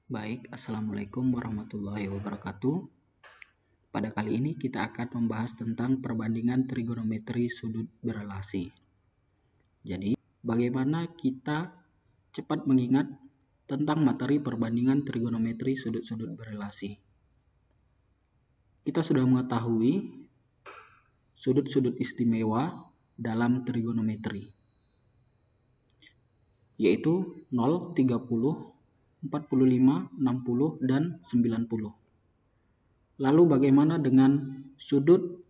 Baik, Assalamualaikum warahmatullahi wabarakatuh. Pada kali ini kita akan membahas tentang perbandingan trigonometri sudut berelasi. Jadi, bagaimana kita cepat mengingat tentang materi perbandingan trigonometri sudut-sudut berelasi. Kita sudah mengetahui sudut-sudut istimewa dalam trigonometri, yaitu 0, 30, 45, 60, dan 90. Lalu bagaimana dengan sudut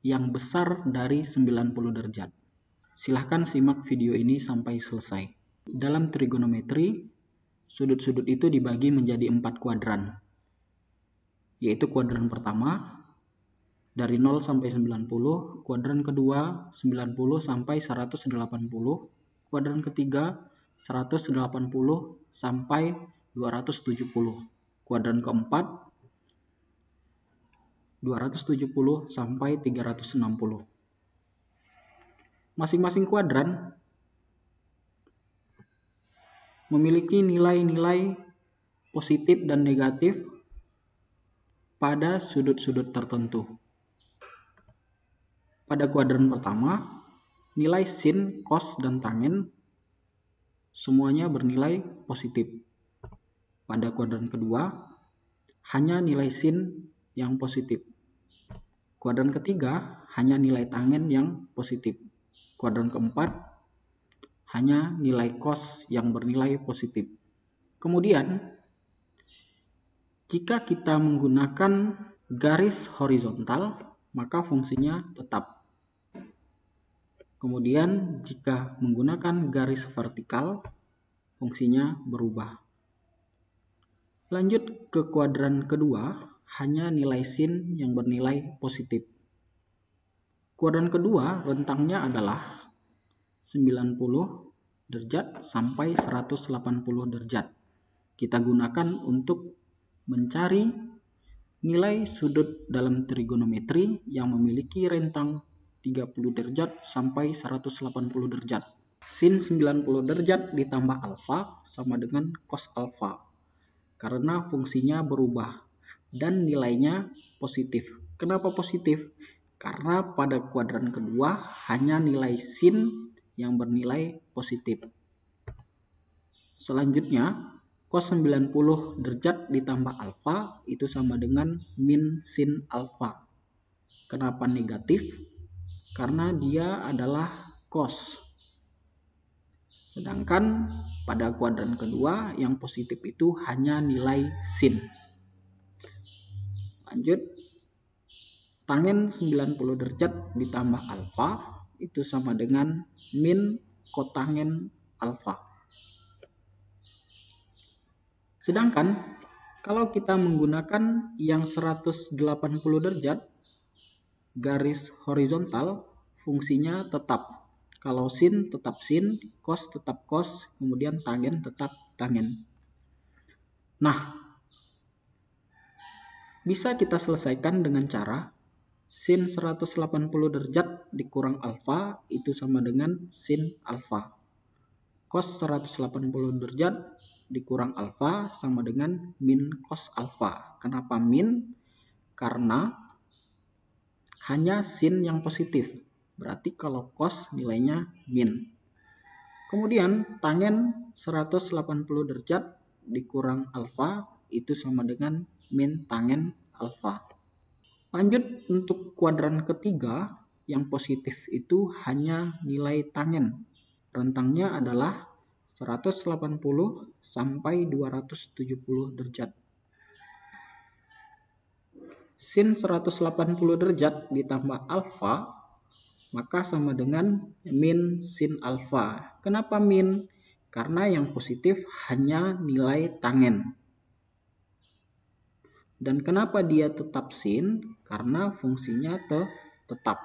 yang besar dari 90 derajat? Silahkan simak video ini sampai selesai. Dalam trigonometri, sudut-sudut itu dibagi menjadi 4 kuadran, yaitu kuadran pertama dari 0 sampai 90, kuadran kedua 90 sampai 180, kuadran ketiga 180 sampai 270, kuadran keempat 270 sampai 360. Masing-masing kuadran memiliki nilai-nilai positif dan negatif pada sudut-sudut tertentu. Pada kuadran pertama, nilai sin, cos, dan tangen semuanya bernilai positif. Pada kuadran kedua, hanya nilai sin yang positif. Kuadran ketiga, hanya nilai tangen yang positif. Kuadran keempat, hanya nilai cos yang bernilai positif. Kemudian, jika kita menggunakan garis horizontal, maka fungsinya tetap. Kemudian, jika menggunakan garis vertikal, fungsinya berubah. Lanjut ke kuadran kedua, hanya nilai sin yang bernilai positif. Kuadran kedua rentangnya adalah 90 derajat sampai 180 derajat. Kita gunakan untuk mencari nilai sudut dalam trigonometri yang memiliki rentang 30 derajat sampai 180 derajat. Sin 90 derajat ditambah alfa sama dengan cos alfa, karena fungsinya berubah dan nilainya positif. Kenapa positif? Karena pada kuadran kedua hanya nilai sin yang bernilai positif. Selanjutnya, cos 90 derajat ditambah alfa itu sama dengan min sin alfa. Kenapa negatif? Karena dia adalah cos. Sedangkan pada kuadran kedua yang positif itu hanya nilai sin. Lanjut, tangen 90 derajat ditambah alfa itu sama dengan min kotangen alfa. Sedangkan kalau kita menggunakan yang 180 derajat garis horizontal, fungsinya tetap. Kalau sin tetap sin, cos tetap cos, kemudian tangen tetap tangen. Nah, bisa kita selesaikan dengan cara sin 180 derajat dikurang alfa itu sama dengan sin alfa. Cos 180 derajat dikurang alfa sama dengan min cos alfa. Kenapa min? Karena hanya sin yang positif. Berarti kalau cos nilainya min. Kemudian tangen 180 derajat dikurang alfa itu sama dengan min tangen alfa. Lanjut untuk kuadran ketiga, yang positif itu hanya nilai tangen. Rentangnya adalah 180 sampai 270 derajat. Sin 180 derajat ditambah alfa maka sama dengan min sin alfa. Kenapa min? Karena yang positif hanya nilai tangen. Dan kenapa dia tetap sin? Karena fungsinya tetap.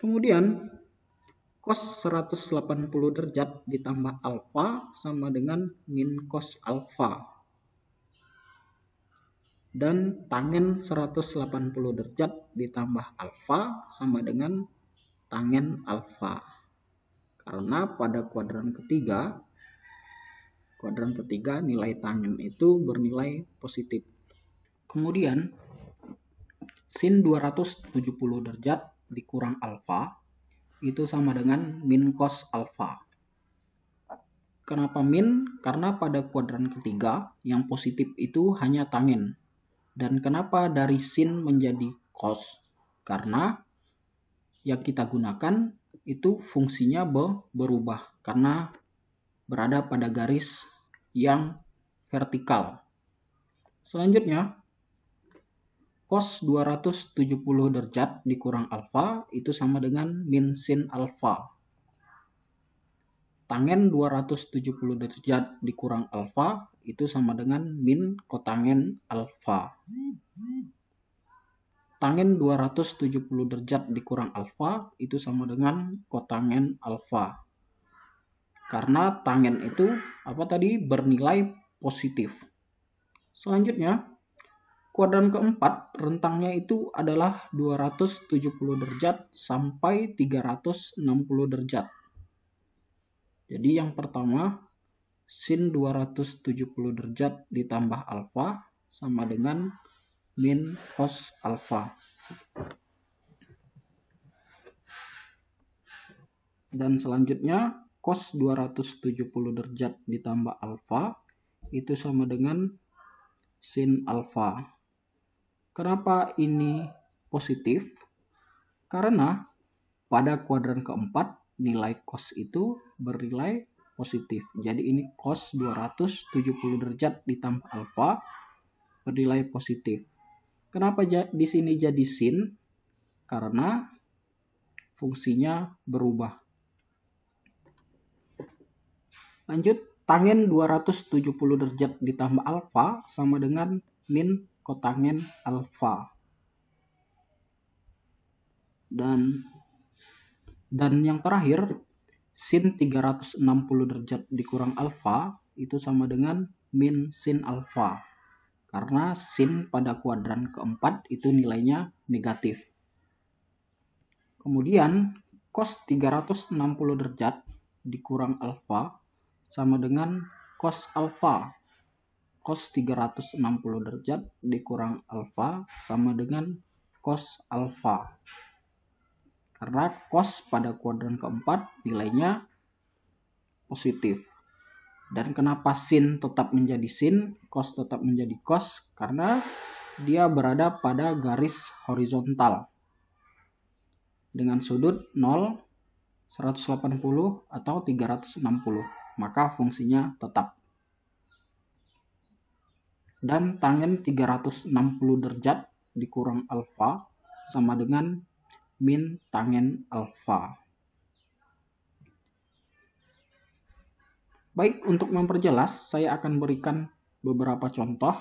Kemudian cos 180 derajat ditambah alfa sama dengan min cos alfa. Dan tangen 180 derajat ditambah alfa sama dengan tangen alfa. Karena pada kuadran ketiga kuadran ketiga nilai tangen itu bernilai positif. Kemudian sin 270 derajat dikurang alfa itu sama dengan min cos alfa. Kenapa min? Karena pada kuadran ketiga yang positif itu hanya tangen. Dan kenapa dari sin menjadi cos? Karena yang kita gunakan itu fungsinya berubah karena berada pada garis yang vertikal. Selanjutnya, cos 270 derajat dikurang alfa itu sama dengan min sin alfa. Tangen 270 derajat dikurang alfa itu sama dengan min kotangen alfa. Tangen 270 derajat dikurang alfa itu sama dengan kotangen alfa. Karena tangen itu bernilai positif. Selanjutnya, kuadran keempat rentangnya itu adalah 270 derajat sampai 360 derajat. Jadi yang pertama, sin 270 derajat ditambah alfa sama dengan min cos alfa. Dan selanjutnya, cos 270 derajat ditambah alfa itu sama dengan sin alfa. Kenapa ini positif? Karena pada kuadran keempat nilai cos itu bernilai positif. Jadi ini cos 270 derajat ditambah alfa bernilai positif. Kenapa di sini jadi sin? Karena fungsinya berubah. Lanjut, tangen 270 derajat ditambah alfa sama dengan min kotangen alfa. Dan yang terakhir, sin 360 derajat dikurang alfa itu sama dengan min sin alfa. Karena sin pada kuadran keempat itu nilainya negatif. Kemudian cos 360 derajat dikurang alfa sama dengan cos alfa. Cos 360 derajat dikurang alfa sama dengan cos alfa. Karena cos pada kuadran keempat nilainya positif. Dan kenapa sin tetap menjadi sin, cos tetap menjadi cos? Karena dia berada pada garis horizontal dengan sudut 0, 180 atau 360. Maka fungsinya tetap. Dan tangen 360 derajat dikurang alfa sama dengan min tangen alfa. Baik, untuk memperjelas saya akan berikan beberapa contoh.